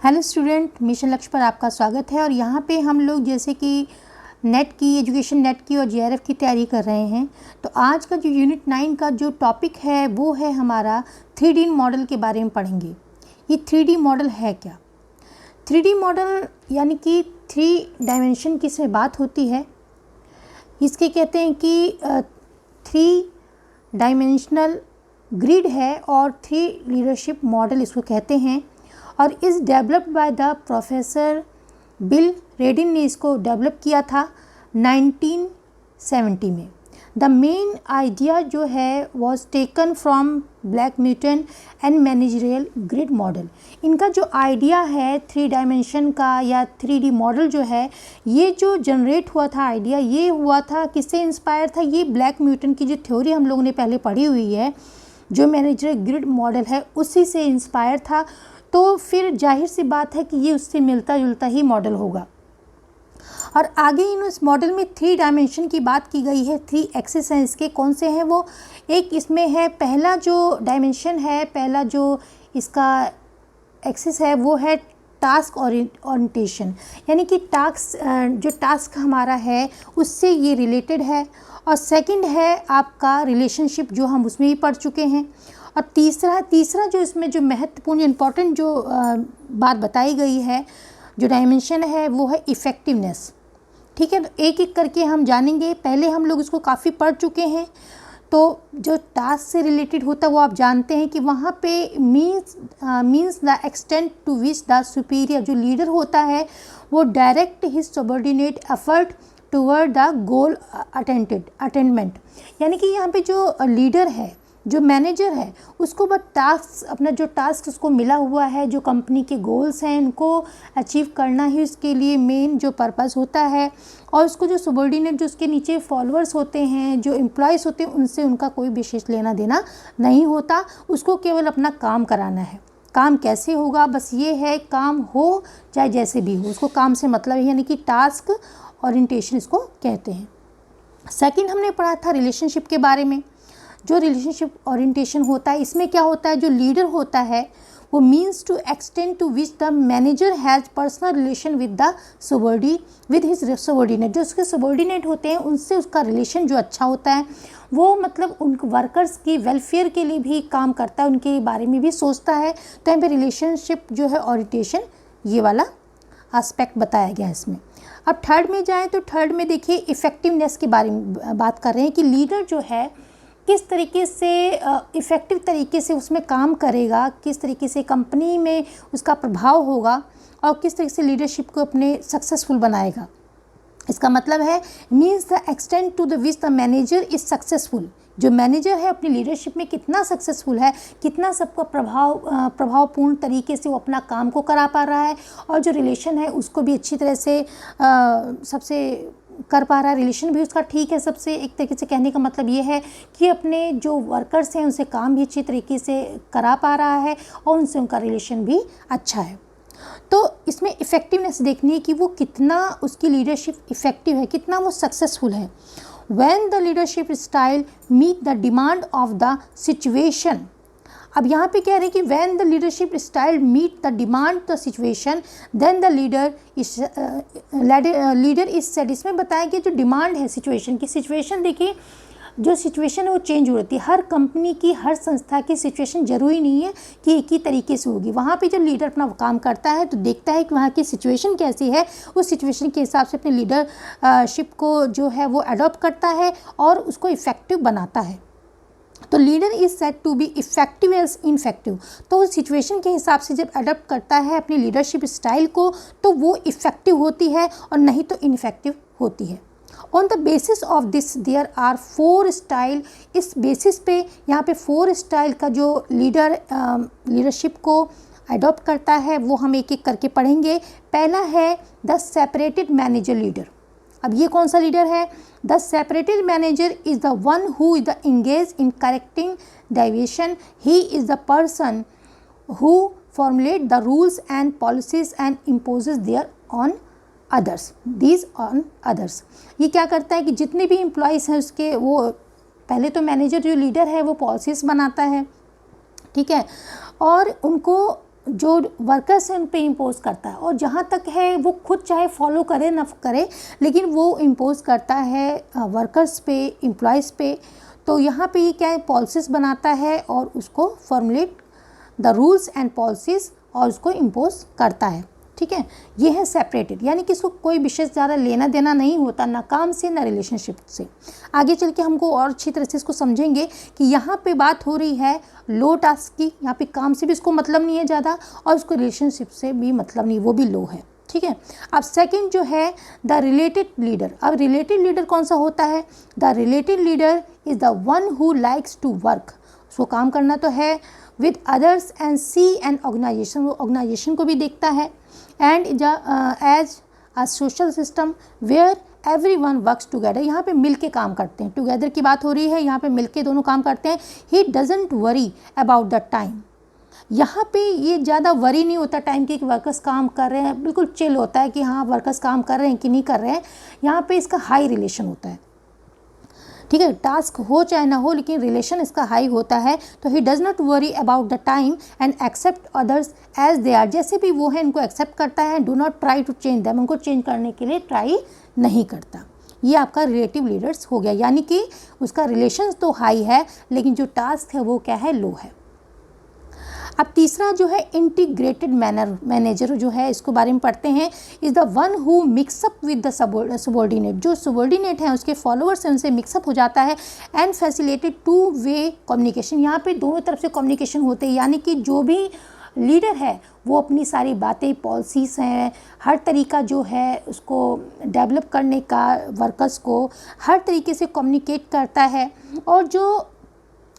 Hello student, mission लक्ष्य पर आपका स्वागत है। और यहाँ पे हम लोग जैसे कि नेट की एजुकेशन नेट की और जेआरएफ की तैयारी कर रहे हैं। तो आज का जो यूनिट 9 का जो टॉपिक है वो है हमारा 3D मॉडल के बारे में पढ़ेंगे। ये 3D मॉडल है क्या? 3D मॉडल यानी कि 3 डायमेंशन की इसमें बात होती है। इसके कहते हैं कि 3 डायमेंशनल ग्रिड है और 3 लीडरशिप मॉडल इसको कहते हैं। और इस developed by the professor bill रेडिन ने इसको डेवलप किया था 1970 में। द मेन आइडिया जो है was taken from Blake Mouton and managerial grid model. इनका जो आइडिया है 3 डायमेंशन का या 3D मॉडल जो है, ये जो जनरेट हुआ था आइडिया, ये हुआ था किससे इंस्पायर था? ये ब्लैक म्यूटन की जो थ्योरी हम लोगों ने पहले पढ़ी हुई है, जो मैनेजरियल ग्रिड मॉडल है, उसी से इंस्पायर था। तो फिर जाहिर सी बात है कि ये उससे मिलता जुलता ही मॉडल होगा। और आगे इस मॉडल में 3 डायमेंशन की बात की गई है। 3 एक्सिस हैं इसके। कौन से हैं वो? एक इसमें है, पहला जो डायमेंशन है, पहला जो इसका एक्सिस है वो है टास्क ओरिएंटेशन, यानी कि जो टास्क हमारा है उससे ये रिलेटेड है। और सेकंड है आपका रिलेशनशिप, जो हम उसमें ही पढ़ चुके हैं। और तीसरा जो इसमें जो महत्वपूर्ण इम्पॉर्टेंट जो बात बताई गई है, जो डायमेंशन है, वो है इफ़ेक्टिवनेस। ठीक है, तो एक एक करके हम जानेंगे। पहले हम लोग इसको काफ़ी पढ़ चुके हैं। तो जो टास्क से रिलेटेड होता है वो आप जानते हैं कि वहाँ पे means the extent to which the superior, जो लीडर होता है वो direct his subordinate effort toward the goal attainment. यानी कि यहाँ पे जो लीडर है, जो मैनेजर है, उसको बस टास्क, अपना जो टास्क उसको मिला हुआ है, जो कंपनी के गोल्स हैं उनको अचीव करना ही उसके लिए मेन जो पर्पस होता है। और उसको जो सबऑर्डिनेट, जो उसके नीचे फॉलोअर्स होते हैं, जो एम्प्लॉयज़ होते हैं, उनसे उनका कोई विशेष लेना देना नहीं होता। उसको केवल अपना काम कराना है। काम कैसे होगा, बस ये है, काम हो चाहे जैसे भी हो, उसको काम से मतलब है, यानी कि टास्क ओरिएंटेशन इसको कहते हैं। सेकंड हमने पढ़ा था रिलेशनशिप के बारे में। जो रिलेशनशिप ओरिएंटेशन होता है, इसमें क्या होता है, जो लीडर होता है वो means to extend to which the manager has personal relation with his subordinate. जो उसके सबऑर्डिनेट होते हैं उनसे उसका रिलेशन जो अच्छा होता है, वो मतलब उन वर्कर्स की वेलफेयर के लिए भी काम करता है, उनके बारे में भी सोचता है। तो यहाँ पे रिलेशनशिप जो है ओरिएंटेशन, ये वाला एस्पेक्ट बताया गया है इसमें। अब थर्ड में जाएँ तो थर्ड में देखिए इफ़ेक्टिवनेस के बारे में बात कर रहे हैं कि लीडर जो है किस तरीके से इफ़ेक्टिव तरीके से उसमें काम करेगा, किस तरीके से कंपनी में उसका प्रभाव होगा और किस तरीके से लीडरशिप को अपने सक्सेसफुल बनाएगा। इसका मतलब है means the extent to the which the manager is successful. जो मैनेजर है अपनी लीडरशिप में कितना सक्सेसफुल है, कितना सबका प्रभावपूर्ण तरीके से वो अपना काम को करा पा रहा है, और जो रिलेशन है उसको भी अच्छी तरह से सबसे कर पा रहा है। रिलेशन भी उसका ठीक है सबसे। एक तरीके से कहने का मतलब ये है कि अपने जो वर्कर्स हैं उनसे काम भी अच्छी तरीके से करा पा रहा है और उनसे उनका रिलेशन भी अच्छा है। तो इसमें इफ़ेक्टिवनेस देखनी है कि वो कितना, उसकी लीडरशिप इफ़ेक्टिव है, कितना वो सक्सेसफुल है। When the leadership style meet the demand of the situation. अब यहाँ पे कह रहे हैं कि when the leadership style meet the demand the situation then the leader is set. इसमें बताया कि जो डिमांड है सिचुएशन की, सिचुएशन देखिए, जो सिचुएशन है वो चेंज हो रही है। हर कंपनी की, हर संस्था की सिचुएशन ज़रूरी नहीं है कि एक ही तरीके से होगी। वहाँ पे जब लीडर अपना काम करता है तो देखता है कि वहाँ की सिचुएशन कैसी है, उस सिचुएशन के हिसाब से अपने लीडरशिप को जो है वो अडॉप्ट करता है और उसको इफ़ेक्टिव बनाता है। तो leader is set to be effective as ineffective. तो उस सिचुएशन के हिसाब से जब अडॉप्ट करता है अपनी लीडरशिप स्टाइल को, तो वो इफ़ेक्टिव होती है और नहीं तो इनफेक्टिव होती है। On the basis of this there are 4 style. इस बेसिस पे यहाँ पे 4 स्टाइल का जो लीडरशिप को अडॉप्ट करता है वो हम एक एक करके पढ़ेंगे। पहला है द सेपरेटेड मैनेजर लीडर। अब ये कौन सा लीडर है? The separated manager is the one who is the engage in correcting deviation. He is the person who formulate the rules and policies and imposes there on others, these on others. ये क्या करता है कि जितने भी employees हैं उसके, वो पहले तो मैनेजर जो लीडर है वो पॉलिसीज़ बनाता है, ठीक है, और उनको जो वर्कर्स हैं उन पे इम्पोज करता है, और जहाँ तक है वो खुद चाहे फॉलो करे ना करे, लेकिन वो इम्पोज करता है वर्कर्स पे, एम्प्लॉयज़ पे। तो यहाँ पे ये क्या है, पॉलिसीज़ बनाता है और उसको formulate the rules and policies और उसको इम्पोज करता है। ठीक है, ये है सेपरेटेड, यानी कि इसको कोई विशेष ज़्यादा लेना देना नहीं होता, ना काम से ना रिलेशनशिप से। आगे चल के हमको और अच्छी तरह से इसको समझेंगे कि यहाँ पे बात हो रही है लो टास्क की, यहाँ पे काम से भी इसको मतलब नहीं है ज़्यादा और उसको रिलेशनशिप से भी मतलब नहीं, वो भी लो है। ठीक है, अब सेकंड जो है द रिलेटेड लीडर। अब रिलेटेड लीडर कौन सा होता है, the related leader is the one who likes to work, उसको काम करना तो है with others and see an organisation, वो ऑर्गेनाइजेशन को भी देखता है, and as a social system where everyone works together, यहाँ पे मिल के काम करते हैं, टुगेदर की बात हो रही है, यहाँ पे मिल के दोनों काम करते हैं। He doesn't worry about the time, यहाँ पे ये ज़्यादा वरी नहीं होता टाइम की कि वर्कर्स काम कर रहे हैं, बिल्कुल चिल होता है कि हाँ वर्कर्स काम कर रहे हैं कि नहीं कर रहे हैं। यहाँ पे इसका हाई रिलेशन होता है। ठीक है, टास्क हो चाहे ना हो, लेकिन रिलेशन इसका हाई होता है। तो he does not worry about the time and accept others as they are, जैसे भी वो है इनको एक्सेप्ट करता है। Do not try to change them, उनको चेंज करने के लिए ट्राई नहीं करता। ये आपका रिलेटिव लीडर्स हो गया, यानी कि उसका रिलेशन तो हाई है लेकिन जो टास्क है वो क्या है, लो है। अब तीसरा जो है इंटीग्रेटेड मैनेजर जो है, इसको बारे में पढ़ते हैं। Is the one who mix up with the subordinate, जो सबॉर्डिनेट हैं उसके फॉलोअर्स हैं उनसे मिक्सअप हो जाता है। And facilitated two way communication, यहाँ पे दोनों तरफ से कम्युनिकेशन होते हैं, यानी कि जो भी लीडर है वो अपनी सारी बातें, पॉलिसीज़ हैं, हर तरीका जो है उसको डेवलप करने का, वर्कर्स को हर तरीके से कम्युनिकेट करता है। और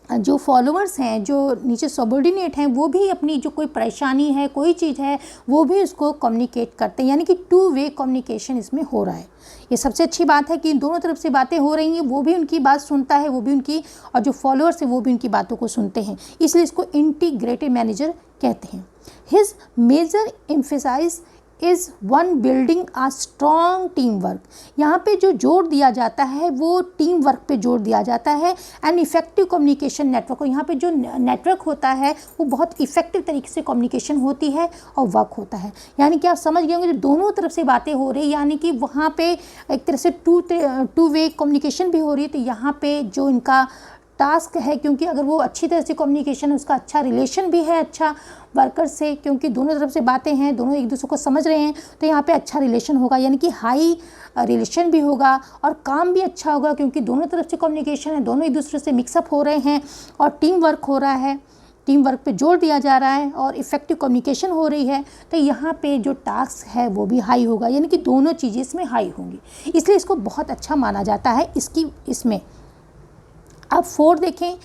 जो फॉलोअर्स हैं, जो नीचे सबॉर्डिनेट हैं, वो भी अपनी जो कोई परेशानी है, कोई चीज़ है, वो भी उसको कम्युनिकेट करते हैं, यानी कि टू वे कम्युनिकेशन इसमें हो रहा है। ये सबसे अच्छी बात है कि दोनों तरफ से बातें हो रही हैं, वो भी उनकी बात सुनता है, वो भी उनकी, और जो फॉलोअर्स हैं वो भी उनकी बातों को सुनते हैं, इसलिए इसको इंटीग्रेटेड मैनेजर कहते हैं। His major emphasise is one building a strong team work, यहाँ पे जो जोर दिया जाता है वो टीम वर्क पे जोर दिया जाता है। एंड इफेक्टिव कम्युनिकेशन नेटवर्क, यहाँ पे जो नेटवर्क होता है वो बहुत इफेक्टिव तरीके से कम्युनिकेशन होती है और वर्क होता है। यानी कि आप समझ गए होंगे, जो दोनों तरफ से बातें हो रही, यानी कि वहाँ पे एक तरह से टू वे कम्युनिकेशन भी हो रही है। तो यहाँ पे जो इनका टास्क है, क्योंकि अगर वो अच्छी तरह से कम्युनिकेशन है, उसका अच्छा रिलेशन भी है अच्छा वर्कर से, क्योंकि दोनों तरफ से बातें हैं, दोनों एक दूसरे को समझ रहे हैं, तो यहाँ पे अच्छा रिलेशन होगा, यानी कि हाई रिलेशन भी होगा और काम भी अच्छा होगा, क्योंकि दोनों तरफ से कम्युनिकेशन है, दोनों एक दूसरे से मिक्सअप हो रहे हैं और टीम वर्क हो रहा है, टीम वर्क पे जोर दिया जा रहा है और इफ़ेक्टिव कम्युनिकेशन हो रही है। तो यहाँ पे जो टास्क है वो भी हाई होगा, यानी कि दोनों चीज़ें इसमें हाई होंगी, इसलिए इसको बहुत अच्छा माना जाता है इसमें। अब 4 देखें,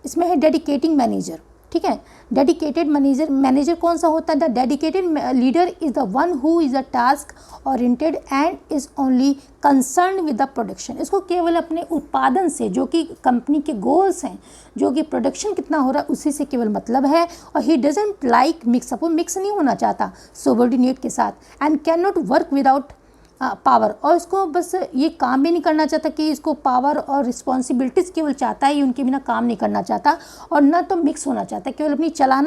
इसमें है डेडिकेटिंग मैनेजर। ठीक है, डेडिकेटेड मैनेजर कौन सा होता है, the dedicated leader is the one who is a task oriented and is only concern with the production, इसको केवल अपने उत्पादन से, जो कि कंपनी के गोल्स हैं, जो कि प्रोडक्शन कितना हो रहा है उसी से केवल मतलब है। और ही डजेंट लाइक मिक्सअप, वो मिक्स नहीं होना चाहता सबॉर्डिनेट के साथ। And can not work without power, और इसको बस ये काम भी नहीं करना चाहता कि इसको पावर और रिस्पॉन्सिबिलिटीज़ केवल चाहता है, ये उनके बिना काम नहीं करना चाहता, और ना तो मिक्स होना चाहता है, केवल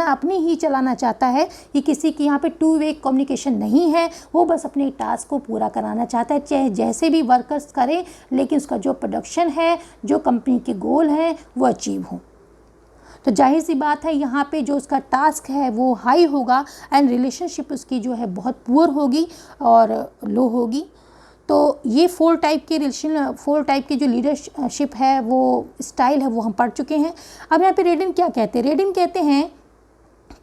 अपनी ही चलाना चाहता है। ये किसी की यहाँ पे टू वे कम्युनिकेशन नहीं है, वो बस अपने टास्क को पूरा कराना चाहता है, चाहे जैसे भी वर्कर्स करें, लेकिन उसका जो प्रोडक्शन है, जो कंपनी के गोल हैं वो अचीव हों। तो जाहिर सी बात है यहाँ पे जो उसका टास्क है वो हाई होगा एंड रिलेशनशिप उसकी जो है बहुत पुअर होगी और लो होगी। तो ये 4 टाइप के जो लीडरशिप है, वो स्टाइल है, वो हम पढ़ चुके हैं। अब यहाँ पे रेडिन क्या कहते हैं, रेडिन कहते हैं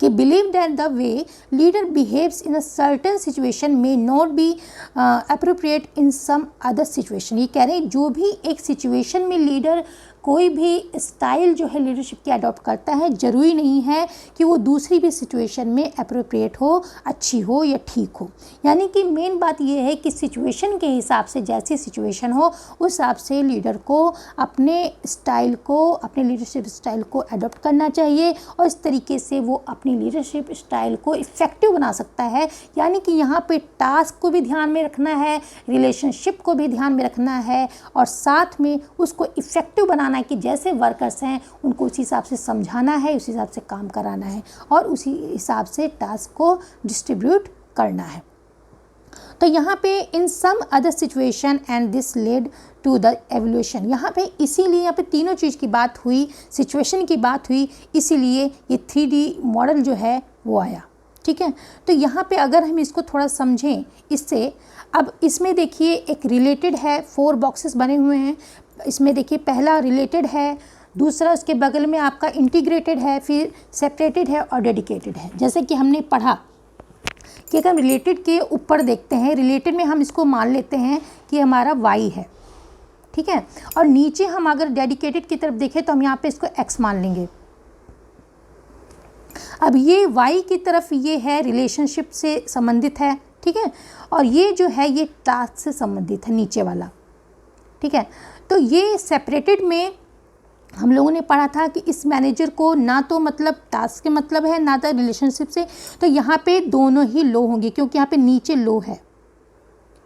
कि believe that the way leader behaves in a certain situation may not be appropriate in some other situation. ये कह रहे हैं जो भी एक सिचुएशन में लीडर कोई भी स्टाइल जो है लीडरशिप की अडॉप्ट करता है, ज़रूरी नहीं है कि वो दूसरी भी सिचुएशन में अप्रोप्रिएट हो, अच्छी हो या ठीक हो। यानी कि मेन बात ये है कि सिचुएशन के हिसाब से, जैसी सिचुएशन हो उस हिसाब से लीडर को अपने लीडरशिप स्टाइल को अडॉप्ट करना चाहिए, और इस तरीके से वो अपनी लीडरशिप स्टाइल को इफ़ेक्टिव बना सकता है। यानी कि यहाँ पे टास्क को भी ध्यान में रखना है, रिलेशनशिप को भी ध्यान में रखना है, और साथ में उसको इफ़ेक्टिव बनाना बताना है कि जैसे वर्कर्स हैं उनको उसी हिसाब से समझाना है, उसी हिसाब से काम कराना है और उसी हिसाब से टास्क को डिस्ट्रीब्यूट करना है। तो यहाँ पे in some other situation and this led to the evolution, यहाँ पे इसीलिए यहाँ पे तीनों चीज़ की बात हुई, सिचुएशन की बात हुई, इसीलिए ये 3D मॉडल जो है वो आया। ठीक है, तो यहाँ पे अगर हम इसको थोड़ा समझें इससे, अब इसमें देखिए एक रिलेटेड है, 4 बॉक्सेस बने हुए हैं। इसमें देखिए पहला रिलेटेड है, दूसरा उसके बगल में आपका इंटीग्रेटेड है, फिर सेपरेटेड है और डेडिकेटेड है। जैसे कि हमने पढ़ा कि अगर हम रिलेटेड के ऊपर देखते हैं, रिलेटेड में हम इसको मान लेते हैं कि हमारा वाई है, ठीक है, और नीचे हम अगर डेडिकेटेड की तरफ देखें तो हम यहाँ पे इसको एक्स मान लेंगे। अब ये वाई की तरफ ये है रिलेशनशिप से संबंधित है, ठीक है, और ये जो है ये टास्क से संबंधित है नीचे वाला। ठीक है, तो ये सेपरेटेड में हम लोगों ने पढ़ा था कि इस मैनेजर को ना तो मतलब टास्क के मतलब है ना तो रिलेशनशिप से, तो यहाँ पे दोनों ही लो होंगे क्योंकि यहाँ पे नीचे लो है।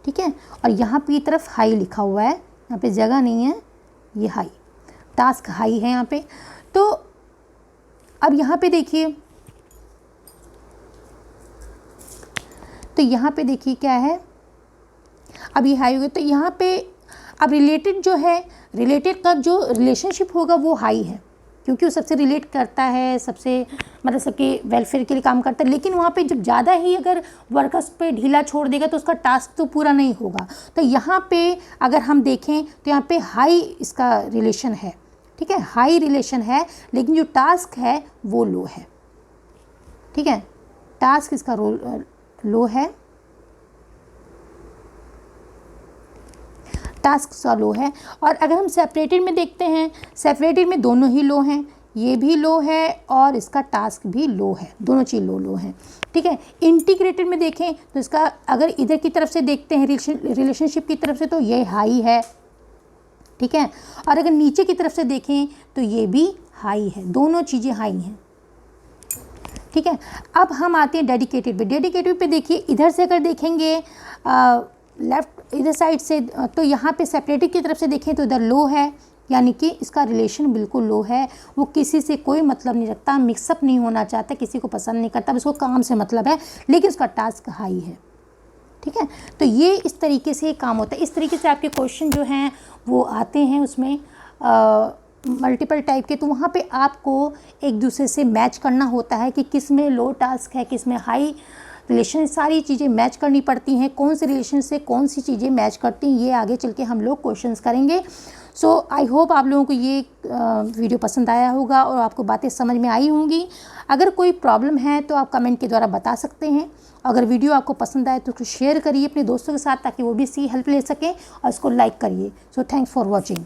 ठीक है, और यहाँ पे तरफ हाई लिखा हुआ है, यहाँ पे जगह नहीं है, ये हाई, टास्क हाई है यहाँ पे। तो अब यहाँ पे देखिए, तो यहाँ पे देखिए क्या है, अब ये हाई हो गया, तो यहाँ पे अब रिलेटेड जो है, रिलेटेड का जो रिलेशनशिप होगा वो हाई है क्योंकि वो सबसे रिलेट करता है, सबसे मतलब सबके वेलफेयर के लिए काम करता है। लेकिन वहाँ पे जब ज़्यादा ही अगर वर्कर्स पे ढीला छोड़ देगा तो उसका टास्क तो पूरा नहीं होगा। तो यहाँ पे अगर हम देखें तो यहाँ पे हाई इसका रिलेशन है, ठीक है, हाई रिलेशन है, लेकिन जो टास्क है वो लो है। ठीक है, टास्क इसका लो है, टास्क सा लो है। और अगर हम सेपरेटेड में देखते हैं, सेपरेटेड में दोनों ही लो हैं, ये भी लो है और इसका टास्क भी लो है, दोनों चीज़ लो लो हैं। ठीक है, इंटीग्रेटेड में देखें तो इसका अगर इधर की तरफ से देखते हैं रिलेशनशिप की तरफ से तो ये हाई है, ठीक है, और अगर नीचे की तरफ से देखें तो ये भी हाई है, दोनों चीज़ें हाई हैं। ठीक है, अब हम आते हैं डेडिकेटेड पे। डेडिकेटेड पे देखिए, इधर से अगर देखेंगे लेफ़्ट इधर साइड से, तो यहाँ पे सेपरेटेड की तरफ से देखें तो इधर लो है, यानी कि इसका रिलेशन बिल्कुल लो है, वो किसी से कोई मतलब नहीं रखता, मिक्सअप नहीं होना चाहता, किसी को पसंद नहीं करता, उसको काम से मतलब है, लेकिन उसका टास्क हाई है। ठीक है, तो ये इस तरीके से काम होता है। इस तरीके से आपके क्वेश्चन जो हैं वो आते हैं उसमें मल्टीपल टाइप के, तो वहाँ पे आपको एक दूसरे से मैच करना होता है कि किस में लो टास्क है, किस में हाई रिलेशन, सारी चीज़ें मैच करनी पड़ती हैं, कौन से रिलेशन से कौन सी चीज़ें मैच करती हैं, ये आगे चल के हम लोग क्वेश्चंस करेंगे। सो आई होप आप लोगों को ये वीडियो पसंद आया होगा और आपको बातें समझ में आई होंगी। अगर कोई प्रॉब्लम है तो आप कमेंट के द्वारा बता सकते हैं। अगर वीडियो आपको पसंद आए तो उसको शेयर करिए अपने दोस्तों के साथ ताकि वो भी इसकी हेल्प ले सकें, और इसको लाइक करिए। So thanks for watching.